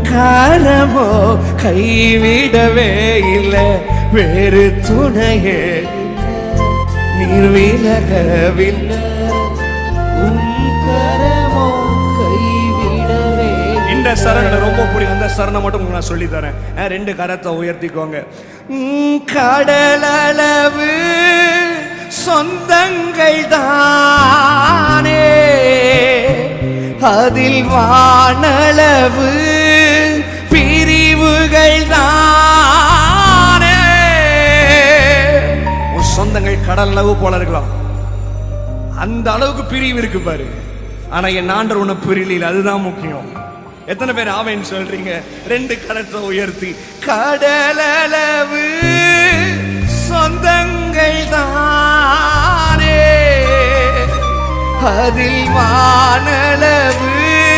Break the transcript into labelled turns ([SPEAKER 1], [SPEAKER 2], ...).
[SPEAKER 1] காரமோ கைவிடவே இல்லை, வேறு துணையே நீர் விலகவில்லை. இந்த சரணை ரொம்ப பிடிக்கும். அந்த சரணை மட்டும் நான் சொல்லி தரேன். 2 கரத்தை உயர்த்திக்கோங்க. கடலளவு சொந்தங்கள் தானே, அதில் வானளவு பிரிவுகள் தானே. உன் சொந்தங்கள் கடல் அளவு போல இருக்கலாம், அந்த அளவுக்கு பிரிவு இருக்கு பாரு. ஆனா என் ஆண்டவர் உன்னை பிரியல, அதுதான் முக்கியம். எத்தனை பேர் ஆமென் சொல்றீங்க? 2 கரத்தை உயர்த்தி. கடலளவு சொந்தங்கள் தானே, அதில் வானளவு